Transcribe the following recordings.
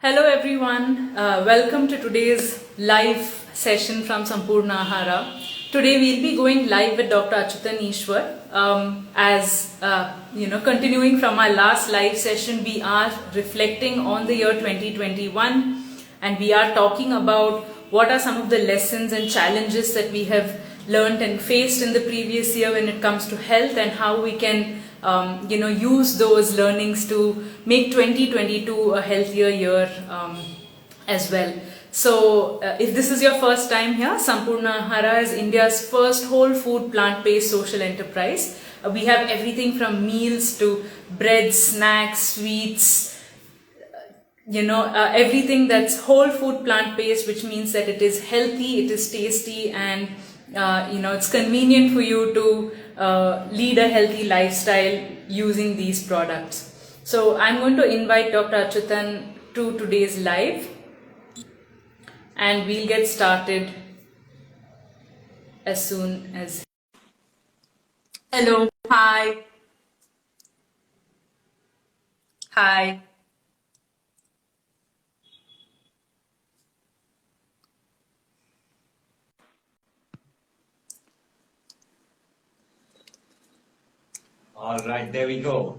Hello everyone, welcome to today's live session from Sampurna Ahara. Today we'll be going live with Dr. Achyutan Ishwar. Continuing from our last live session, we are reflecting on the year 2021 and we are talking about what are some of the lessons and challenges that we have learned and faced in the previous year when it comes to health and how we can use those learnings to make 2022 a healthier year as well. So if this is your first time here, Sampurna Ahara is India's first whole food plant-based social enterprise. We have everything from meals to bread, snacks, sweets, everything that's whole food plant-based, which means that it is healthy, it is tasty, and it's convenient for you to lead a healthy lifestyle using these products. So I'm going to invite Dr. Achyutan to today's live and we'll get started as soon as... Hello, hi. Hi. All right, there we go.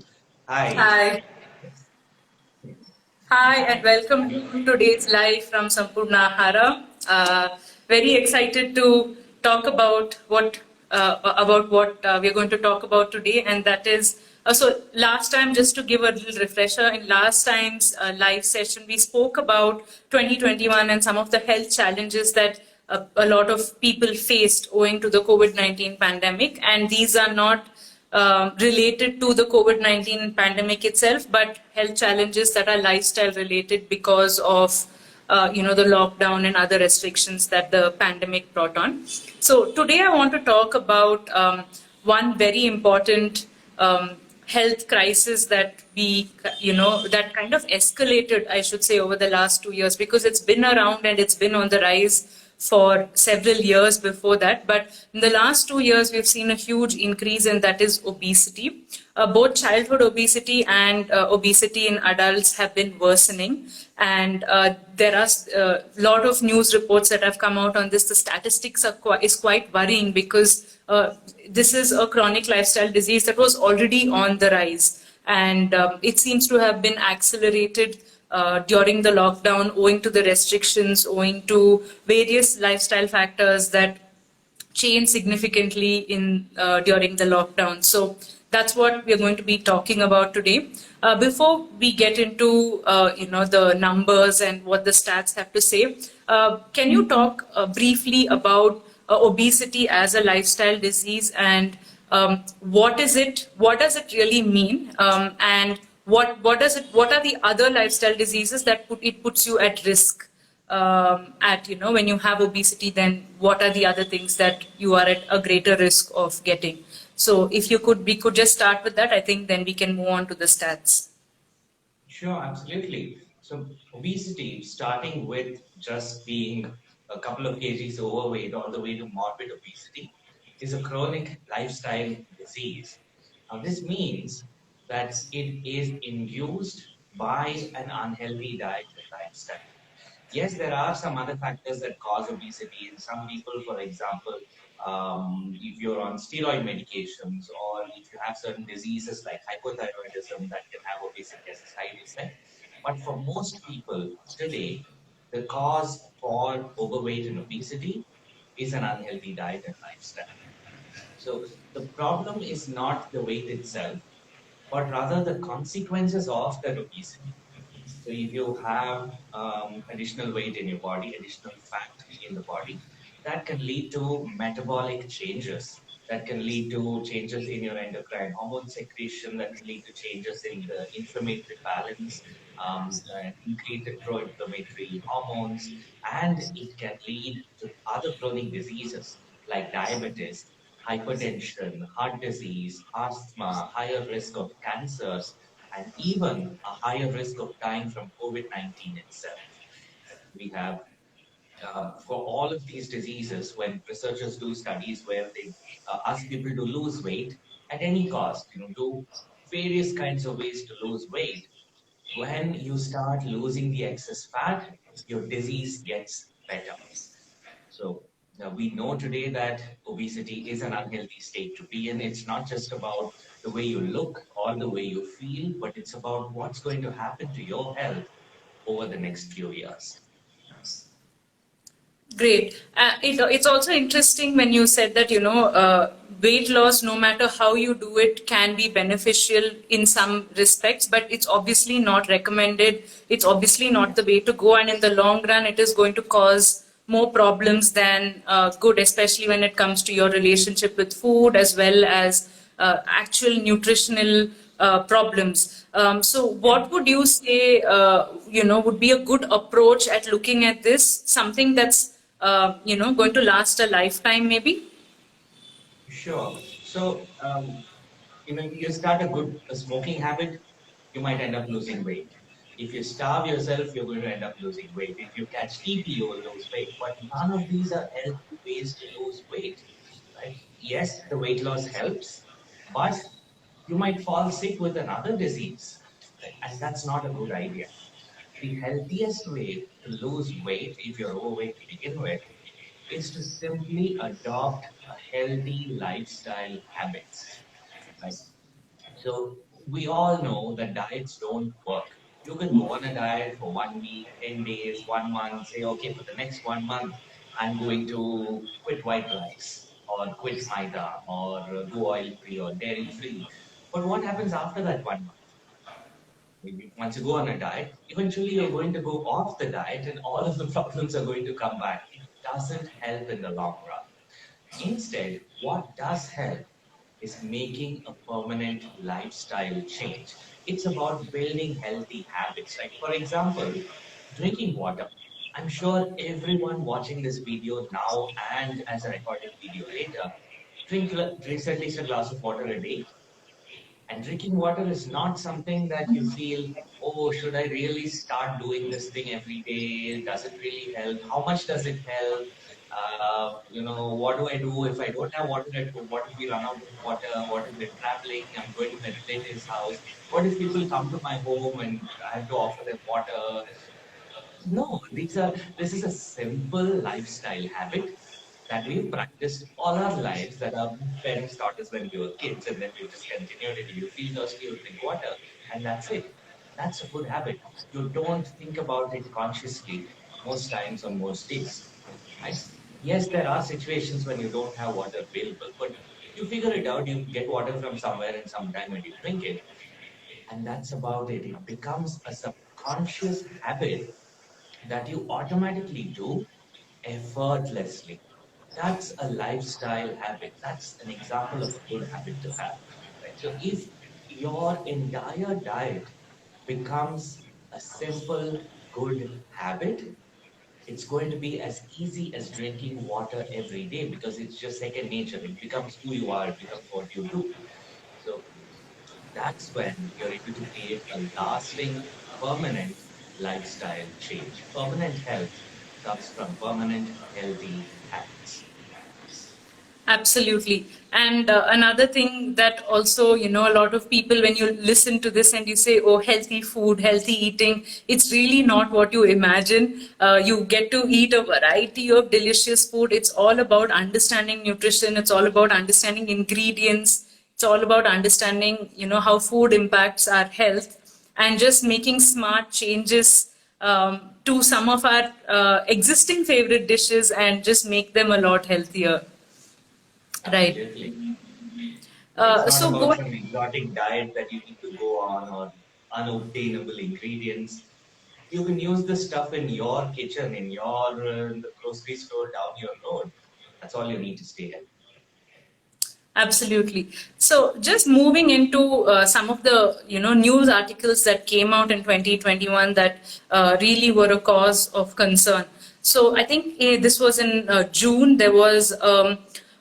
Hi. Hi. Hi, and welcome to today's live from Sampurna Ahara. Very excited to talk about what we're going to talk about today, and that is so. Last time, just to give a little refresher, in last time's live session, we spoke about 2021 and some of the health challenges that a lot of people faced owing to the COVID-19 pandemic, and these are not related to the COVID-19 pandemic itself, but health challenges that are lifestyle related because of the lockdown and other restrictions that the pandemic brought on. So today I want to talk about one very important health crisis that that kind of escalated, I should say, over the last 2 years, because it's been around and it's been on the rise for several years before that. But in the last 2 years, we've seen a huge increase, and that is obesity. Both childhood obesity and obesity in adults have been worsening. And there are a lot of news reports that have come out on this. The statistics is quite worrying because this is a chronic lifestyle disease that was already on the rise. And it seems to have been accelerated during the lockdown, owing to the restrictions, owing to various lifestyle factors that changed significantly in during the lockdown. So that's what we're going to be talking about today. Before we get into the numbers and what the stats have to say, can you talk briefly about obesity as a lifestyle disease, and what is it? What does it really mean? And what does it? What are the other lifestyle diseases that puts you at risk? When you have obesity, then what are the other things that you are at a greater risk of getting? So if we could just start with that, I think then we can move on to the stats. Sure, absolutely. So obesity, starting with just being a couple of kgs overweight all the way to morbid obesity, is a chronic lifestyle disease. Now, this means that it is induced by an unhealthy diet and lifestyle. Yes, there are some other factors that cause obesity. In some people, for example, if you're on steroid medications or if you have certain diseases like hypothyroidism that can have obesity as a side effect. But for most people today, the cause for overweight and obesity is an unhealthy diet and lifestyle. So the problem is not the weight itself, but rather the consequences of that obesity. So if you have additional weight in your body, additional fat in the body, that can lead to metabolic changes. That can lead to changes in your endocrine hormone secretion. That can lead to changes in the inflammatory balance, increased pro-inflammatory hormones, and it can lead to other chronic diseases like diabetes, hypertension, heart disease, asthma, higher risk of cancers, and even a higher risk of dying from COVID-19 itself. We have, for all of these diseases, when researchers do studies where they ask people to lose weight at any cost, do various kinds of ways to lose weight, when you start losing the excess fat, your disease gets better. So we know today that obesity is an unhealthy state to be in. It's not just about the way you look or the way you feel, but it's about what's going to happen to your health over the next few years. Great. It's also interesting when you said that, weight loss, no matter how you do it, can be beneficial in some respects, but it's obviously not recommended. It's obviously not the way to go. And in the long run, it is going to cause more problems than good, especially when it comes to your relationship with food as well as actual nutritional problems. So, what would you say, would be a good approach at looking at this? Something that's going to last a lifetime, maybe? Sure. So, you start a smoking habit, you might end up losing weight. If you starve yourself, you're going to end up losing weight. If you catch TB, you will lose weight. But none of these are healthy ways to lose weight. Right? Yes, the weight loss helps, but you might fall sick with another disease. Right? And that's not a good idea. The healthiest way to lose weight, if you're overweight to begin with, is to simply adopt a healthy lifestyle habits. Right? So we all know that diets don't work. You can go on a diet for 1 week, 10 days, 1 month, say, okay, for the next 1 month, I'm going to quit white rice or quit maida or go oil free or dairy free. But what happens after that 1 month? Maybe once you go on a diet, eventually you're going to go off the diet and all of the problems are going to come back. It doesn't help in the long run. Instead, what does help is making a permanent lifestyle change. It's about building healthy habits. Like, for example, drinking water. I'm sure everyone watching this video now and as a recorded video later drinks at least a glass of water a day. And drinking water is not something that you feel, oh, should I really start doing this thing every day? Does it really help? How much does it help? What do I do if I don't have water at home? What if we run out of water? What if we're traveling? I'm going to my relative's house. What if people come to my home and I have to offer them water? No, this is a simple lifestyle habit that we've practiced all our lives, that our parents taught us when we were kids, and then we just continued it. You feel thirsty, you drink water, and that's it. That's a good habit. You don't think about it consciously most times on most days. Right? Yes, there are situations when you don't have water available, but you figure it out. You get water from somewhere and sometime and you drink it, and that's about it. It becomes a subconscious habit that you automatically do effortlessly. That's a lifestyle habit. That's an example of a good habit to have. Right? So if your entire diet becomes a simple good habit, it's going to be as easy as drinking water every day because it's just second nature. It becomes who you are, it becomes what you do. So that's when you're able to create a lasting, permanent lifestyle change. Permanent health comes from permanent, healthy habits. Absolutely. And another thing that also, a lot of people, when you listen to this and you say, oh, healthy food, healthy eating, it's really not what you imagine. You get to eat a variety of delicious food. It's all about understanding nutrition. It's all about understanding ingredients. It's all about understanding, how food impacts our health and just making smart changes to some of our existing favorite dishes and just make them a lot healthier. Right. Absolutely. It's not So about go. some exotic diet that you need to go on or unobtainable ingredients. You can use the stuff in your kitchen, in your the grocery store down your road. That's all you need to stay healthy. Absolutely. So just moving into some of the news articles that came out in 2021 that really were a cause of concern. So I think this was in June. There was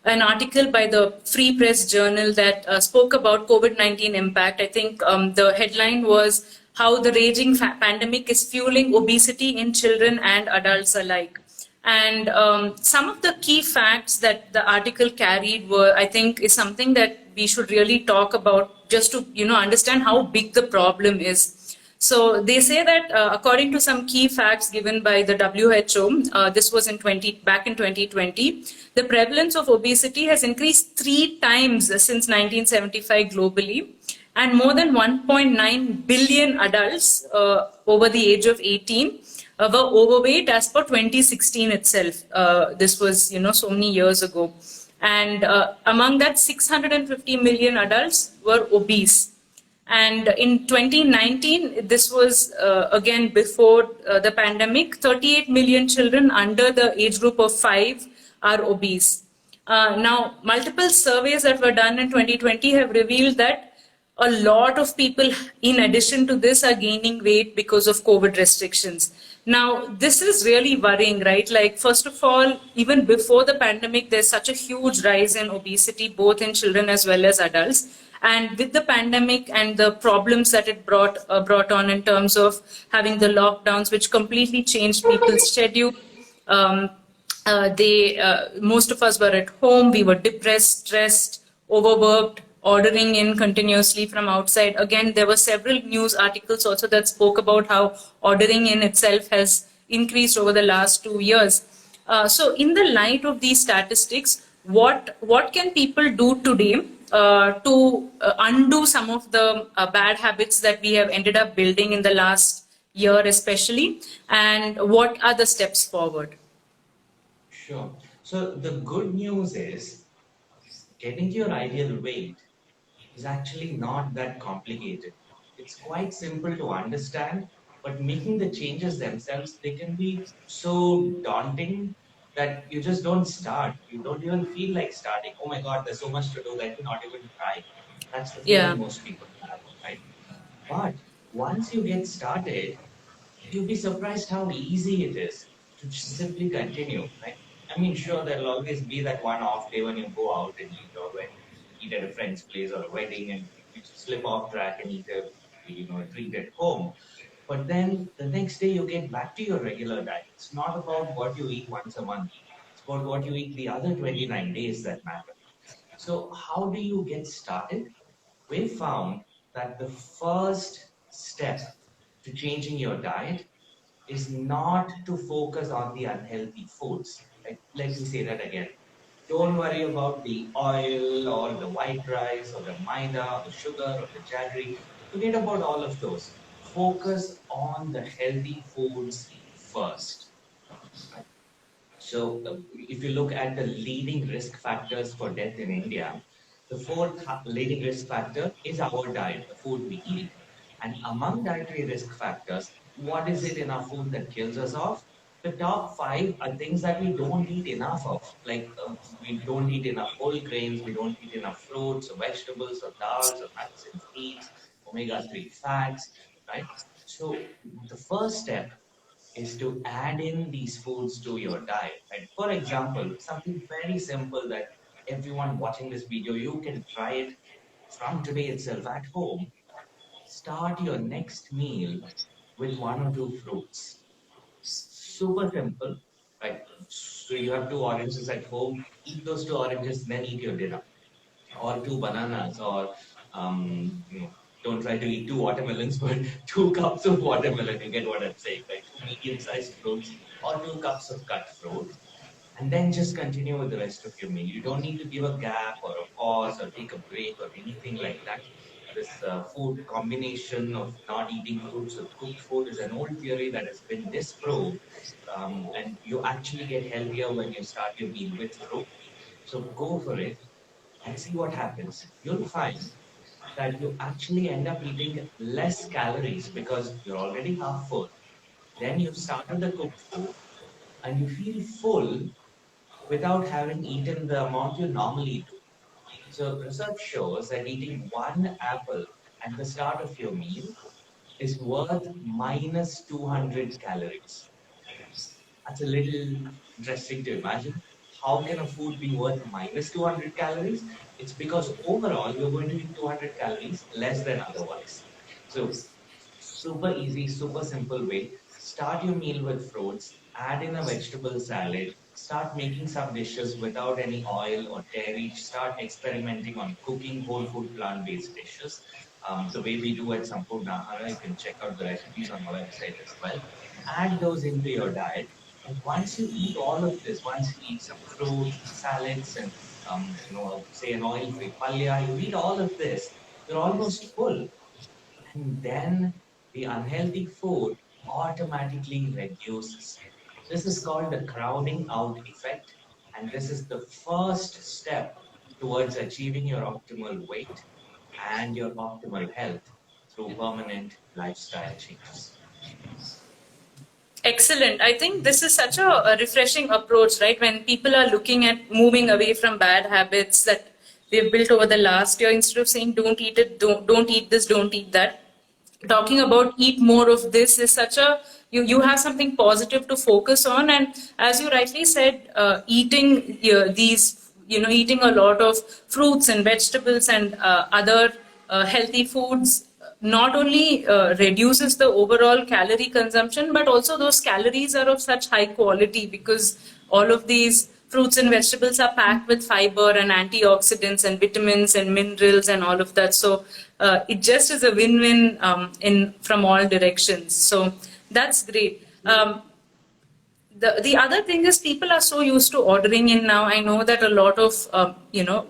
an article by the Free Press Journal that spoke about COVID-19 impact. I think the headline was how the raging pandemic is fueling obesity in children and adults alike. And some of the key facts that the article carried were, I think, is something that we should really talk about just to, understand how big the problem is. So they say that according to some key facts given by the WHO, this was back in 2020, the prevalence of obesity has increased 3 times since 1975 globally, and more than 1.9 billion adults over the age of 18 were overweight as per 2016 itself. This was, so many years ago. And among that, 650 million adults were obese. And in 2019, this was again before the pandemic, 38 million children under the age group of 5 are obese. Now, multiple surveys that were done in 2020 have revealed that a lot of people, in addition to this, are gaining weight because of COVID restrictions. Now, this is really worrying, right? Like, first of all, even before the pandemic, there's such a huge rise in obesity, both in children as well as adults. And with the pandemic and the problems that it brought on in terms of having the lockdowns, which completely changed people's schedule, um, most of us were at home. We were depressed, stressed, overworked, ordering in continuously from outside. Again, there were several news articles also that spoke about how ordering in itself has increased over the last 2 years. So, in the light of these statistics, what can people do today to undo some of the bad habits that we have ended up building in the last year, especially, and what are the steps forward? Sure. So the good news is getting to your ideal weight is actually not that complicated. It's quite simple to understand, but making the changes themselves, they can be so daunting that you just don't start. You don't even feel like starting. Oh my God, there's so much to do, let me not even try. That's the Yeah. feeling most people have, right? But once you get started, you'll be surprised how easy it is to simply continue, right? I mean, sure, there'll always be that one off day when you go out and eat, or when you eat at a friend's place or a wedding and you slip off track and eat a treat at home. But then the next day you get back to your regular diet. It's not about what you eat once a month. It's about what you eat the other 29 days that matter. So how do you get started? We found that the first step to changing your diet is not to focus on the unhealthy foods. Let me say that again. Don't worry about the oil or the white rice or the maida or the sugar or the jaggery. Forget about all of those. Focus on the healthy foods first. Right? So, if you look at the leading risk factors for death in India, the fourth leading risk factor is our diet, the food we eat. And among dietary risk factors, what is it in our food that kills us off? The top five are things that we don't eat enough of. Like we don't eat enough whole grains, we don't eat enough fruits or vegetables or dals or nuts and seeds, omega-3 fats, right? So the first step is to add in these foods to your diet. And for example, something very simple that everyone watching this video, you can try it from today itself at home. Start your next meal with one or two fruits. Super simple, right? So you have two oranges at home, eat those two oranges, then eat your dinner, or two bananas, or don't try to eat two watermelons, but 2 cups of watermelon. You get what I'm saying, right? Two medium-sized fruits or 2 cups of cut fruit, and then just continue with the rest of your meal. You don't need to give a gap or a pause or take a break or anything like that. This food combination of not eating fruits with cooked food is an old theory that has been disproved, and you actually get healthier when you start your meal with fruit. So go for it and see what happens. You'll find that you actually end up eating less calories because you're already half full. Then you've started the cooked food and you feel full without having eaten the amount you normally do. So research shows that eating one apple at the start of your meal is worth minus 200 calories. That's a little interesting to imagine. How can a food be worth minus 200 calories? It's because overall you're going to eat 200 calories less than otherwise. So, super easy, super simple way. Start your meal with fruits, add in a vegetable salad, start making some dishes without any oil or dairy. Start experimenting on cooking whole food plant-based dishes. The way we do at Sampurna Ahara, you can check out the recipes on our website as well. Add those into your diet. And once you eat all of this, once you eat some fruits, salads, and say an oil-free palya, you eat all of this, you're almost full. And then the unhealthy food automatically reduces. This is called the crowding out effect, and this is the first step towards achieving your optimal weight and your optimal health through permanent lifestyle changes. Excellent. I think this is such a refreshing approach, right? When people are looking at moving away from bad habits that they've built over the last year, instead of saying don't eat it, don't eat this, don't eat that, talking about eat more of this is such a you have something positive to focus on. And as you rightly said, eating these eating a lot of fruits and vegetables and other healthy foods not only reduces the overall calorie consumption, but also those calories are of such high quality because all of these fruits and vegetables are packed with fiber and antioxidants and vitamins and minerals and all of that. So it just is a win-win in from all directions. So that's great. The other thing is people are so used to ordering in now. I know that a lot of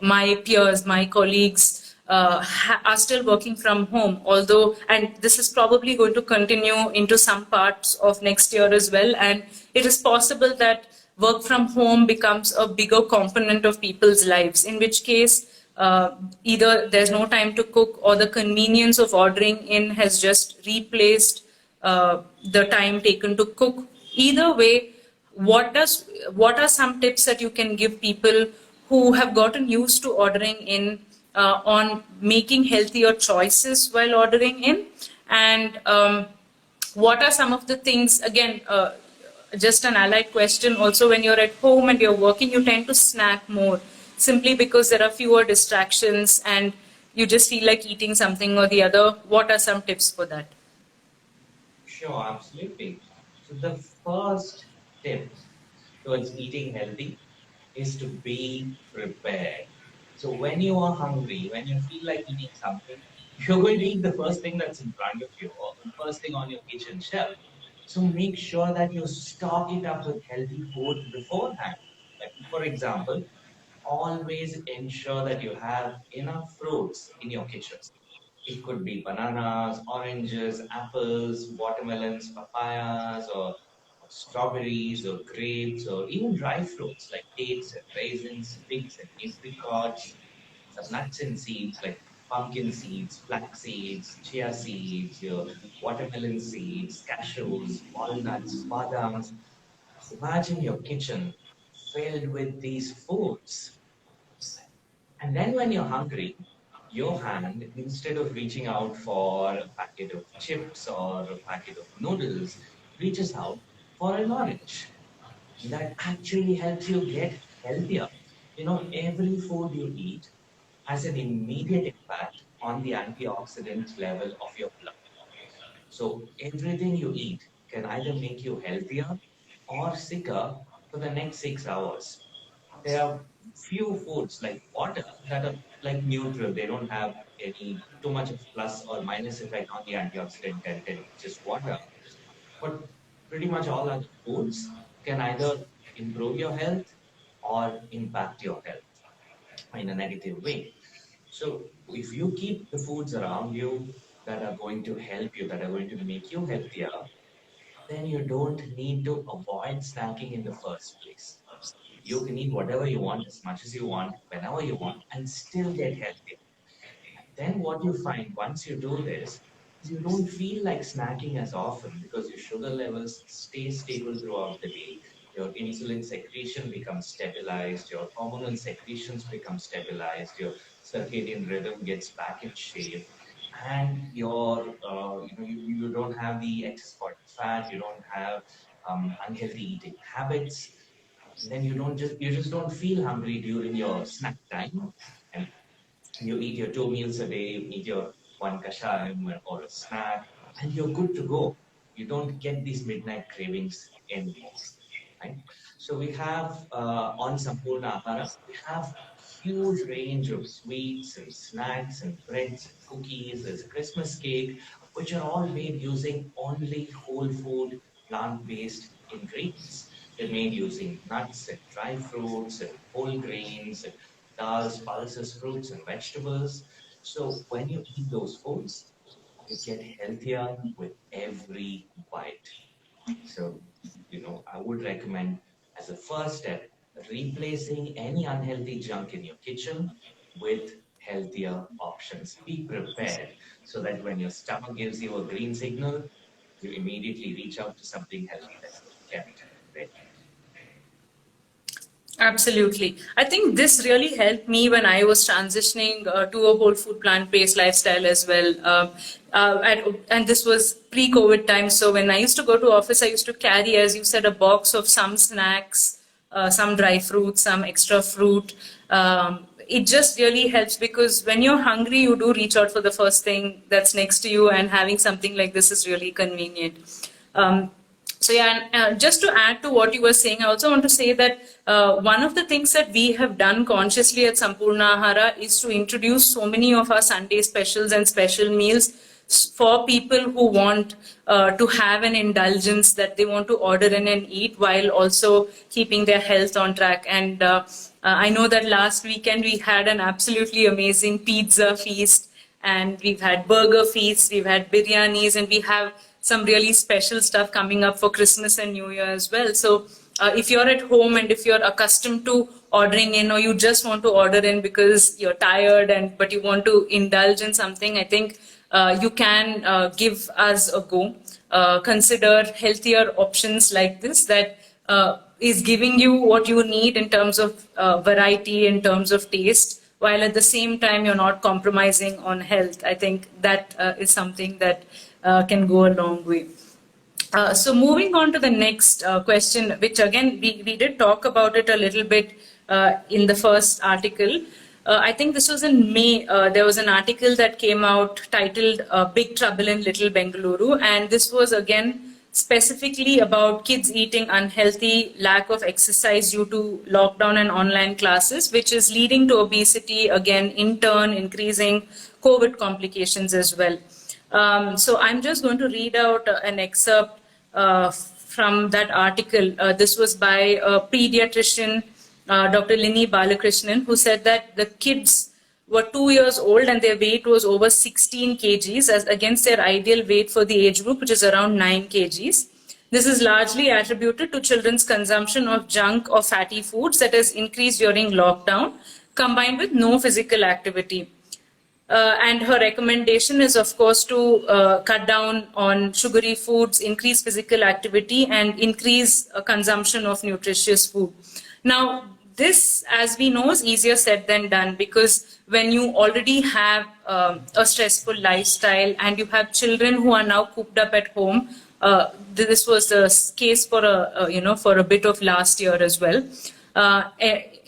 my peers, my colleagues are still working from home. Although, and this is probably going to continue into some parts of next year as well. And it is possible that work from home becomes a bigger component of people's lives. In which case, either there's no time to cook, or the convenience of ordering in has just replaced the time taken to cook. Either way, what are some tips that you can give people who have gotten used to ordering in on making healthier choices while ordering in? And what are some of the things, again, just an allied question also, when you're at home and you're working, you tend to snack more simply because there are fewer distractions and you just feel like eating something or the other. What are some tips for that? Sure, absolutely. So the first tip towards eating healthy is to be prepared. So when you are hungry, when you feel like eating something, you're going to eat the first thing that's in front of you or the first thing on your kitchen shelf. So make sure that you stock it up with healthy food beforehand. Like for example, always ensure that you have enough fruits in your kitchen. It could be bananas, oranges, apples, watermelons, papayas, or strawberries, or grapes, or even dry fruits like dates and raisins, figs and apricots, some nuts and seeds like pumpkin seeds, flax seeds, chia seeds, your watermelon seeds, cashews, walnuts, badams. Imagine your kitchen filled with these foods. And then when you're hungry, your hand, instead of reaching out for a packet of chips or a packet of noodles, reaches out for an orange. That actually helps you get healthier. Every food you eat has an immediate impact on the antioxidant level of your blood. So everything you eat can either make you healthier or sicker for the next 6 hours. There are few foods like water that are like neutral. They don't have any too much of plus or minus effect on the antioxidant content, just water. But pretty much all other foods can either improve your health or impact your health in a negative way. So if you keep the foods around you that are going to help you, that are going to make you healthier, then you don't need to avoid snacking in the first place. You can eat whatever you want, as much as you want, whenever you want, and still get healthy. Then what you find once you do this is you don't feel like snacking as often because your sugar levels stay stable throughout the day. Your insulin secretion becomes stabilized, your hormonal secretions become stabilized, your circadian rhythm gets back in shape, and you don't have the excess body fat, you don't have unhealthy eating habits. Then you just don't feel hungry during your snack time, and you eat your 2 meals a day, you eat your one kashayam or a snack, and you're good to go. You don't get these midnight cravings anymore. right? So we have on Sampurna Ahara, we have huge range of sweets and snacks and breads and cookies. There's a Christmas cake, which are all made using only whole food, plant-based ingredients. They're made using nuts and dry fruits and whole grains and dals, pulses, fruits, and vegetables. So when you eat those foods, you get healthier with every bite. So, I would recommend as a first step, replacing any unhealthy junk in your kitchen with healthier options. Be prepared so that when your stomach gives you a green signal, you immediately reach out to something healthy that's kept ready. Absolutely. I think this really helped me when I was transitioning to a whole food plant-based lifestyle as well. And this was pre-COVID time. So when I used to go to office, I used to carry, as you said, a box of some snacks, some dry fruits, some extra fruit. It just really helps because when you're hungry, you do reach out for the first thing that's next to you, and having something like this is really convenient. Um, so yeah, and just to add to what you were saying, I also want to say that one of the things that we have done consciously at Sampurna Ahara is to introduce so many of our Sunday specials and special meals for people who want to have an indulgence that they want to order in and eat while also keeping their health on track. And I know that last weekend we had an absolutely amazing pizza feast, and we've had burger feasts, we've had biryanis, and we have some really special stuff coming up for Christmas and New Year as well. So if you're at home and if you're accustomed to ordering in, or you just want to order in because you're tired and but you want to indulge in something, I think you can give us a go. Consider healthier options like this that is giving you what you need in terms of variety, in terms of taste, while at the same time you're not compromising on health. I think that is something that can go a long way. So moving on to the next question, which again we did talk about it a little bit in the first article. I think this was in May. There was an article that came out titled "Big Trouble in Little Bengaluru," and this was again specifically about kids eating unhealthy, lack of exercise due to lockdown and online classes, which is leading to obesity, again in turn increasing COVID complications as well. So I'm just going to read out an excerpt from that article. This was by a pediatrician, Dr. Linny Balakrishnan, who said that the kids were 2 years old and their weight was over 16 kgs as against their ideal weight for the age group, which is around 9 kgs. This is largely attributed to children's consumption of junk or fatty foods that has increased during lockdown, combined with no physical activity. And her recommendation is, of course, to cut down on sugary foods, increase physical activity, and increase consumption of nutritious food. Now, this, as we know, is easier said than done, because when you already have a stressful lifestyle and you have children who are now cooped up at home, this was the case for for a bit of last year as well.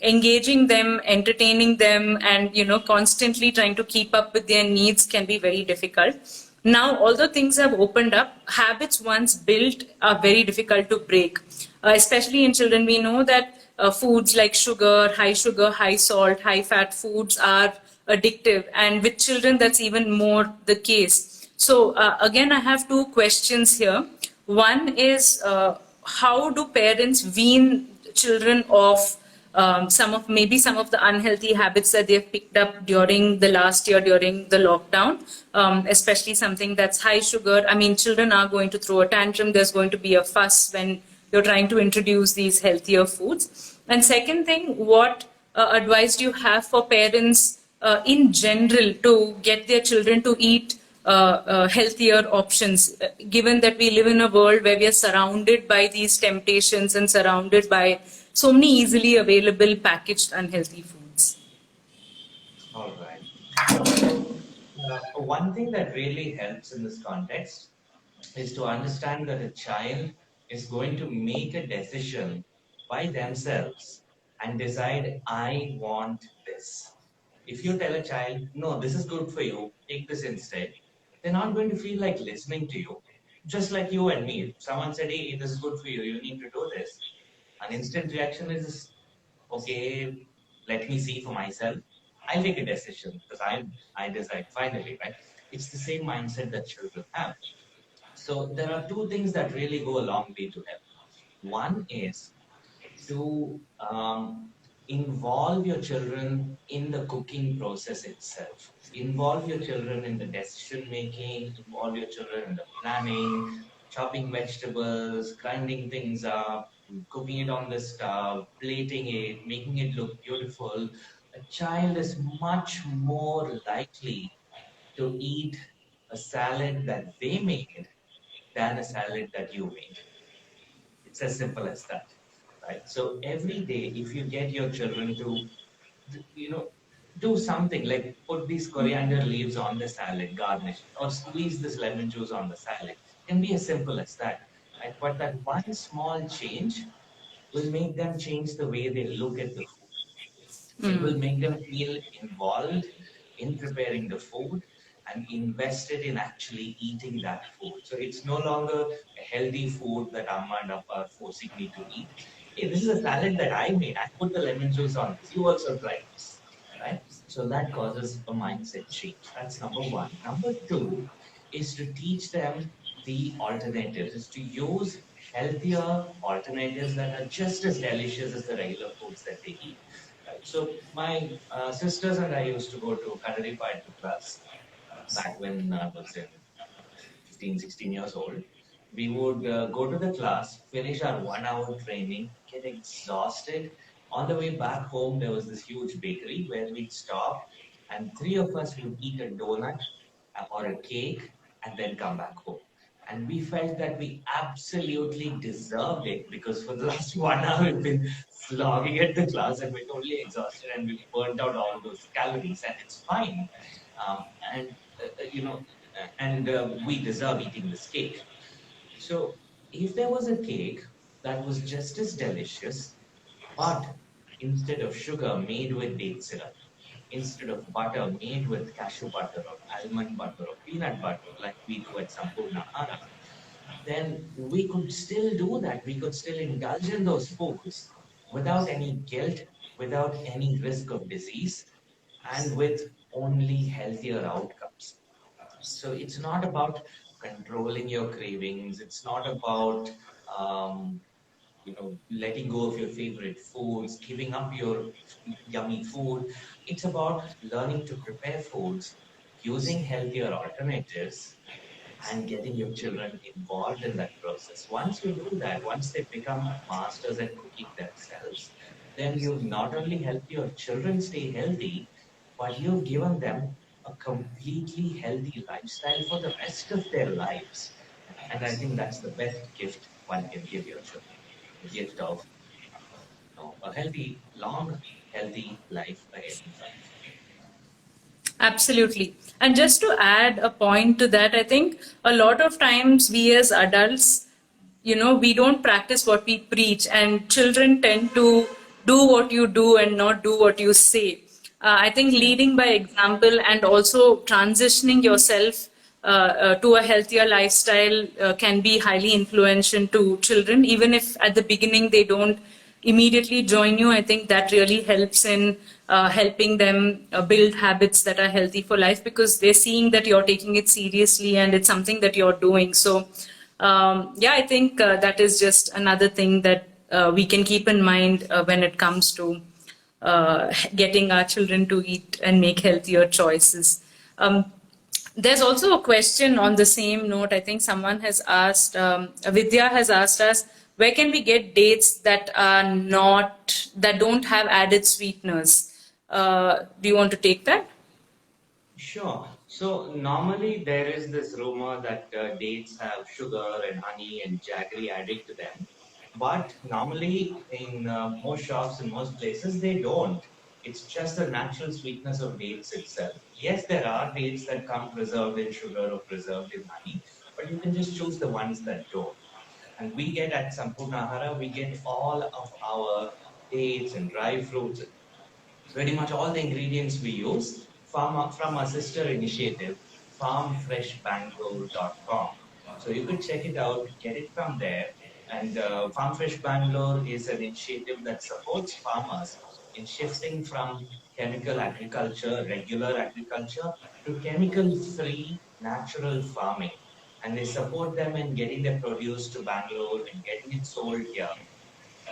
Engaging them, entertaining them, and constantly trying to keep up with their needs can be very difficult. Now, although things have opened up, habits once built are very difficult to break. Especially in children, we know that foods like sugar, high salt, high fat foods are addictive, and with children that's even more the case. So again, I have two questions here. One is, how do parents wean children off some of the unhealthy habits that they've picked up during the last year, during the lockdown, especially something that's high sugar? I mean, children are going to throw a tantrum. There's going to be a fuss when you're trying to introduce these healthier foods. And second thing, what advice do you have for parents in general to get their children to eat healthier options, given that we live in a world where we are surrounded by these temptations and surrounded by so many easily available packaged unhealthy foods? All right. So, one thing that really helps in this context is to understand that a child is going to make a decision by themselves and decide, I want this. If you tell a child, no, this is good for you, take this instead, they're not going to feel like listening to you. Just like you and me. If someone said, hey, this is good for you, you need to do this. An instant reaction is, okay, let me see for myself. I'll take a decision because I decide finally, right? It's the same mindset that children have. So there are two things that really go a long way to help. One is to involve your children in the cooking process itself. Involve your children in the decision making, involve your children in the planning, chopping vegetables, grinding things up, cooking it on the stove, plating it, making it look beautiful. A child is much more likely to eat a salad that they made than a salad that you made. It's as simple as that, right? So every day, if you get your children to, you know, do something like put these coriander leaves on the salad, garnish, or squeeze this lemon juice on the salad, can be as simple as that, right? But that one small change will make them change the way they look at the food. It will make them feel involved in preparing the food and invested in actually eating that food. So it's no longer a healthy food that Amma and Appa are forcing me to eat. Hey, this is a salad that I made. I put the lemon juice on this. You also try this, right? So that causes a mindset change. That's number one. Number two is to teach them the alternatives, is to use healthier alternatives that are just as delicious as the regular foods that they eat. Right. So my sisters and I used to go to Kadari Fighter class back when I was in 15, 16 years old. We would go to the class, finish our 1 hour training, get exhausted. On the way back home, there was this huge bakery where we'd stop, and three of us would eat a donut or a cake and then come back home. And we felt that we absolutely deserved it because for the last 1 hour we've been slogging at the class and we're totally exhausted and we burnt out all those calories, and it's fine. And you know, and we deserve eating this cake. So if there was a cake that was just as delicious, but instead of sugar made with date syrup, instead of butter made with cashew butter or almond butter or peanut butter, like we do at Sampurna Hara, then we could still do that. We could still indulge in those foods without any guilt, without any risk of disease, and with only healthier outcomes. So it's not about controlling your cravings. It's not about letting go of your favorite foods, giving up your yummy food. It's about learning to prepare foods using healthier alternatives and getting your children involved in that process. Once you do that, once they become masters at cooking themselves, then you've not only helped your children stay healthy, but you've given them a completely healthy lifestyle for the rest of their lives. And I think that's the best gift one can give your children, the gift of a healthy, long, healthy life ahead in front. Absolutely. And just to add a point to that, I think a lot of times we as adults, we don't practice what we preach, and children tend to do what you do and not do what you say. I think leading by example and also transitioning yourself to a healthier lifestyle can be highly influential to children, even if at the beginning they don't immediately join you. I think that really helps in helping them build habits that are healthy for life, because they're seeing that you're taking it seriously and it's something that you're doing. So, yeah, I think that is just another thing that we can keep in mind when it comes to getting our children to eat and make healthier choices. There's also a question on the same note. I think someone has asked, Vidya has asked us, where can we get dates that don't have added sweeteners? Do you want to take that? Sure. So normally there is this rumor that dates have sugar and honey and jaggery added to them. But normally in most shops in most places, they don't. It's just the natural sweetness of dates itself. Yes, there are dates that come preserved in sugar or preserved in honey, but you can just choose the ones that don't. And we get at Sampurnahara, we get all of our dates and dry fruits, pretty much all the ingredients we use from our sister initiative, farmfreshbangalore.com. So you could check it out, get it from there. And Farm Fresh Bangalore is an initiative that supports farmers in shifting from chemical agriculture, regular agriculture, to chemical free natural farming. And they support them in getting their produce to Bangalore and getting it sold here.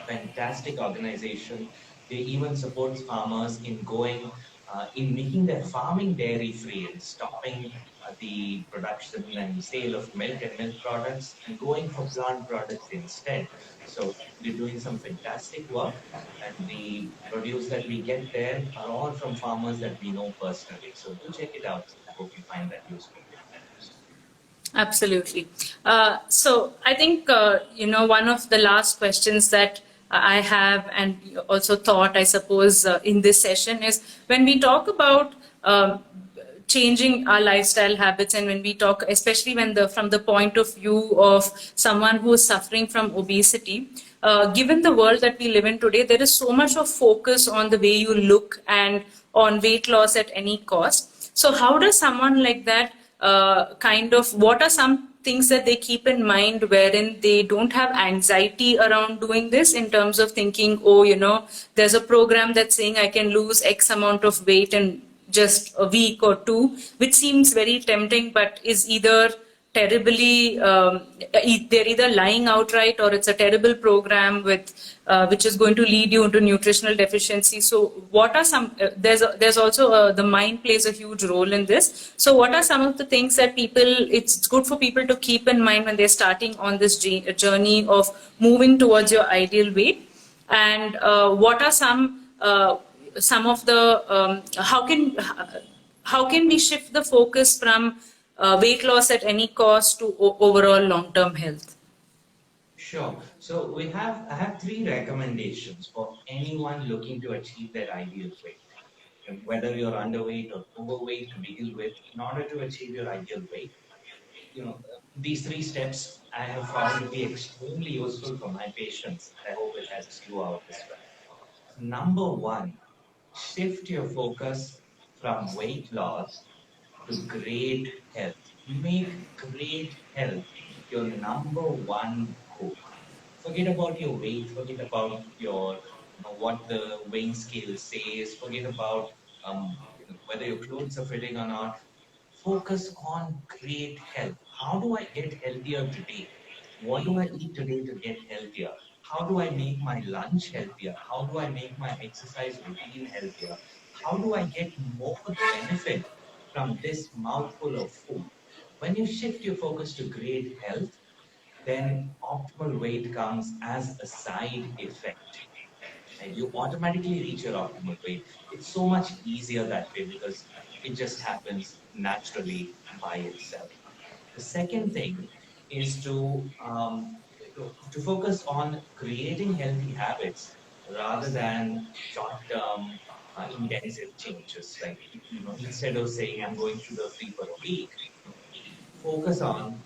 Fantastic organization. They even support farmers in going in making their farming dairy free and stopping the production and sale of milk and milk products and going for plant products instead. So they're doing some fantastic work, and the produce that we get there are all from farmers that we know personally. So do check it out. I hope you find that useful. Absolutely. So I think, one of the last questions that I have and also thought, I suppose, in this session is when we talk about changing our lifestyle habits, and when we talk, especially when from the point of view of someone who is suffering from obesity, given the world that we live in today, there is so much of focus on the way you look and on weight loss at any cost. So how does someone like that what are some things that they keep in mind wherein they don't have anxiety around doing this, in terms of thinking, oh, there's a program that's saying I can lose X amount of weight in just a week or two, which seems very tempting, but is either terribly they're either lying outright, or it's a terrible program with which is going to lead you into nutritional deficiency. So what are some there's also the mind plays a huge role in this. So what are some of the things that it's good for people to keep in mind when they're starting on this journey of moving towards your ideal weight? And what are some of the how can we shift the focus from weight loss at any cost to overall long-term health? Sure. So I have three recommendations for anyone looking to achieve their ideal weight. And whether you're underweight or overweight to begin with, in order to achieve your ideal weight, these three steps I have found to be extremely useful for my patients. I hope it helps you out as well. Number one, shift your focus from weight loss to great health. Make great health your number one goal. Forget about your weight, forget about what the weighing scale says, forget about whether your clothes are fitting or not. Focus on great health. How do I get healthier today? What do I eat today to get healthier? How do I make my lunch healthier? How do I make my exercise routine healthier? How do I get more benefit from this mouthful of food? When you shift your focus to great health, then optimal weight comes as a side effect. And you automatically reach your optimal weight. It's so much easier that way because it just happens naturally by itself. The second thing is to focus on creating healthy habits rather than short-term intensive changes. Like instead of saying I'm going sugar-free for a week, focus on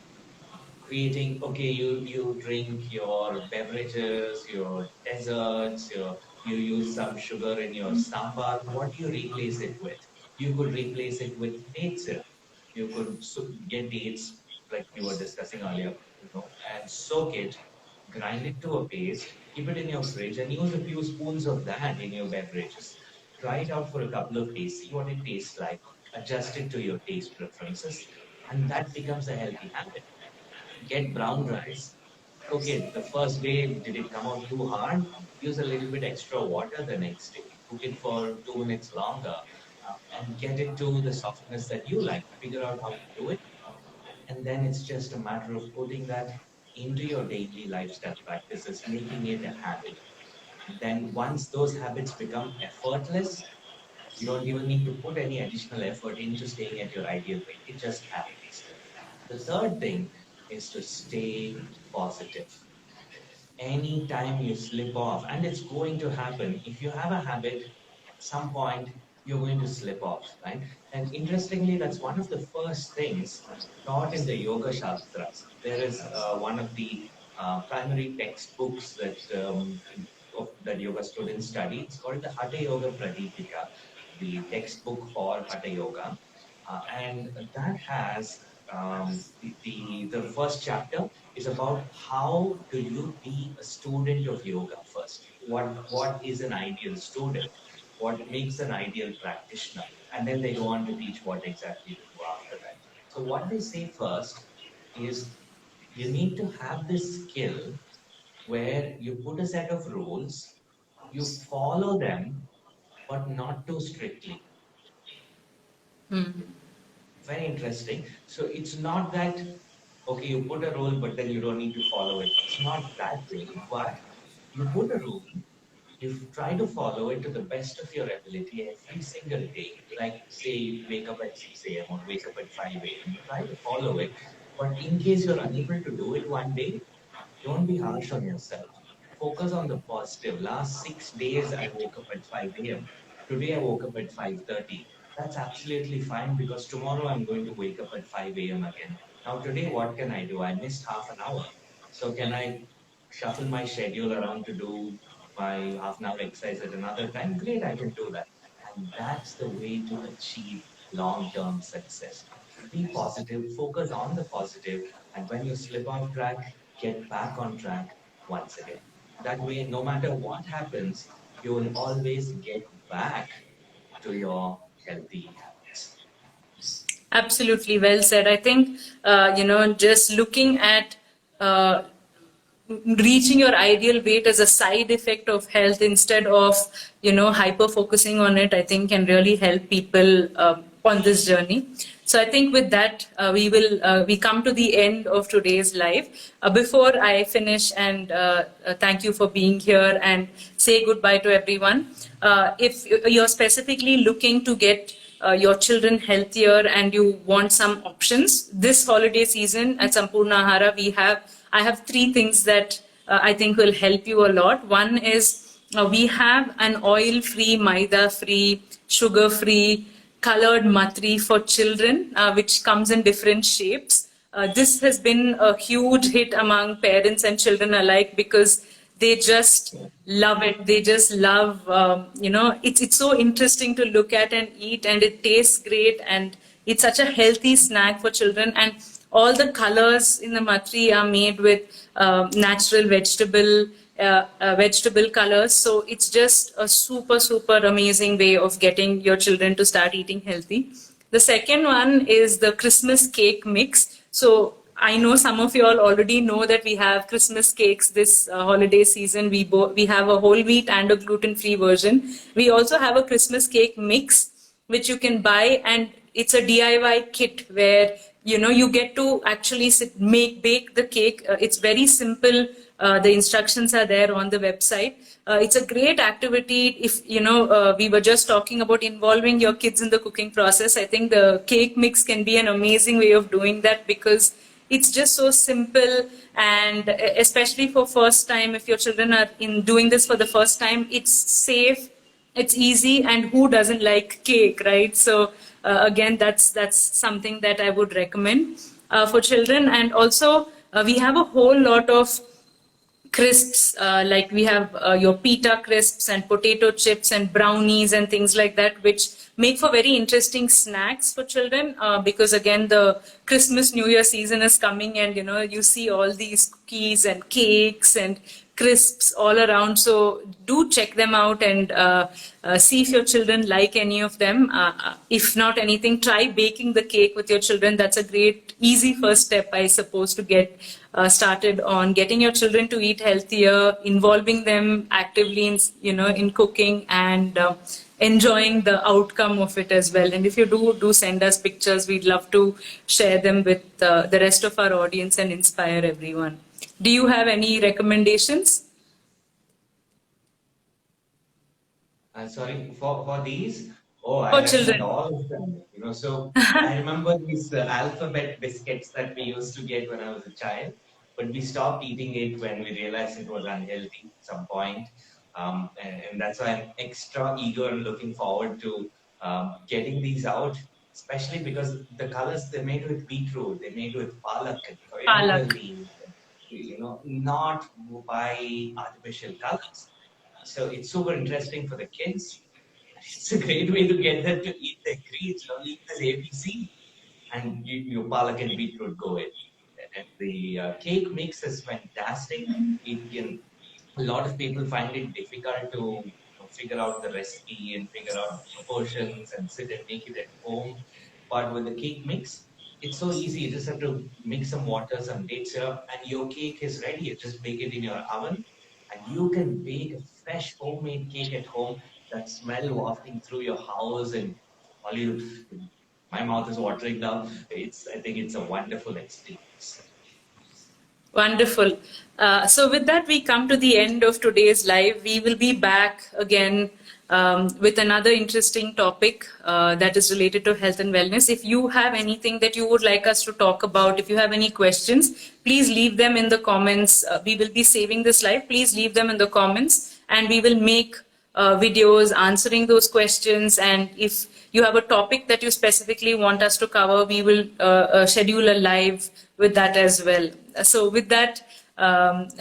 creating, okay, you drink your beverages, your desserts, you use some sugar in your sambar. What do you replace it with? You could replace it with date syrup. You could get dates, like we were discussing earlier, and soak it, grind it to a paste, keep it in your fridge, and use a few spoons of that in your beverages. Try it out for a couple of days, see what it tastes like, adjust it to your taste preferences, and that becomes a healthy habit. Get brown rice, cook it. The first day, did it come out too hard? Use a little bit extra water the next day. Cook it for 2 minutes longer and get it to the softness that you like. Figure out how to do it. And then it's just a matter of putting that into your daily lifestyle practices, making it a habit. Then once those habits become effortless, you don't even need to put any additional effort into staying at your ideal weight. It just happens. The third thing is to stay positive. Anytime you slip off, and it's going to happen, if you have a habit, at some point you're going to slip off, right? And interestingly, that's one of the first things taught in the Yoga Shastras. There is one of the primary textbooks that yoga students study. It's called the Hatha Yoga Pradipika, the textbook for Hatha Yoga. And that has the first chapter is about how do you be a student of yoga first. What is an ideal student? What makes an ideal practitioner? And then they go on to teach what exactly to do after that. So what they say first is you need to have this skill where you put a set of rules, you follow them, but not too strictly. Very interesting. So it's not that, okay, you put a rule, but then you don't need to follow it. It's not that way, but you put a rule, you try to follow it to the best of your ability every single day. Like, say, you wake up at 6 a.m. or wake up at 5 a.m. You try to follow it. But in case you're unable to do it one day, don't be harsh on yourself. Focus on the positive. Last 6 days, I woke up at 5 a.m. Today, I woke up at 5:30. That's absolutely fine because tomorrow I'm going to wake up at 5 a.m. again. Now, today, what can I do? I missed half an hour. So, can I shuffle my schedule around to do my half an hour exercise at another time? Great, I can do that. And that's the way to achieve long term success. Be positive, focus on the positive, and when you slip off track, get back on track once again. That way, no matter what happens, you will always get back to your healthy habits. Absolutely well said. I think, just looking at uh, reaching your ideal weight as a side effect of health instead of, hyper focusing on it, I think can really help people on this journey. So I think with that, we come to the end of today's live. Before I finish and thank you for being here and say goodbye to everyone. If you're specifically looking to get your children healthier and you want some options, this holiday season at Sampurna Ahara, I have three things that I think will help you a lot. One is we have an oil-free, maida-free, sugar-free, colored matri for children, which comes in different shapes. This has been a huge hit among parents and children alike because they just love it. They just love, it's so interesting to look at and eat, and it tastes great, and it's such a healthy snack for children. And all the colors in the matri are made with natural vegetable colors. So it's just a super, super amazing way of getting your children to start eating healthy. The second one is the Christmas cake mix. So I know some of you all already know that we have Christmas cakes this holiday season. We have a whole wheat and a gluten-free version. We also have a Christmas cake mix, which you can buy, and it's a DIY kit where you get to actually bake the cake. It's very simple. The instructions are there on the website. It's a great activity. If we were just talking about involving your kids in the cooking process, I think the cake mix can be an amazing way of doing that because it's just so simple, and especially for first time, if your children are in doing this for the first time, it's safe, it's easy, and who doesn't like cake, right? So again, that's something that I would recommend for children. And also we have a whole lot of crisps, like we have your pita crisps and potato chips and brownies and things like that, which make for very interesting snacks for children, because again, the Christmas New Year season is coming, and you see all these cookies and cakes and crisps all around. So do check them out and see if your children like any of them. If not anything, try baking the cake with your children. That's a great, easy first step, I suppose, to get started on getting your children to eat healthier, involving them actively in cooking, and enjoying the outcome of it as well. And if you do send us pictures, we'd love to share them with the rest of our audience and inspire everyone. Do you have any recommendations? Sorry, for these, oh, I For recommend children. all of them. So I remember these alphabet biscuits that we used to get when I was a child, but we stopped eating it when we realized it was unhealthy at some point. And that's why I'm extra eager and looking forward to getting these out, especially because the colors they're made with beetroot, they're made with palak and coriander Palak. leaves, not by artificial colors. So it's super interesting for the kids. It's a great way to get them to eat their greens, eat this ABC. and your palak and beetroot go in. And the cake mix is fantastic. It can a lot of people find it difficult to figure out the recipe and figure out the proportions and sit and make it at home. But with the cake mix, it's so easy. You just have to mix some water, some date syrup, and your cake is ready. You just bake it in your oven, and you can bake a fresh homemade cake at home. That smell wafting through your house, and all you, my mouth is watering now. I think it's a wonderful experience. Wonderful. So, with that, we come to the end of today's live. We will be back again with another interesting topic that is related to health and wellness. If you have anything that you would like us to talk about, if you have any questions, please leave them in the comments. We will be saving this live. Please leave them in the comments, and we will make videos answering those questions. And if you have a topic that you specifically want us to cover, we will schedule a live with that as well. So with that,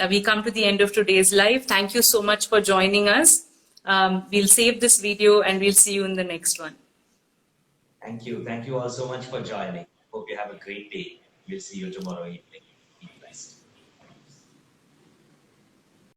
we come to the end of today's live. Thank you so much for joining us. We'll save this video and we'll see you in the next one. Thank you. Thank you all so much for joining. Hope you have a great day. We'll see you tomorrow evening.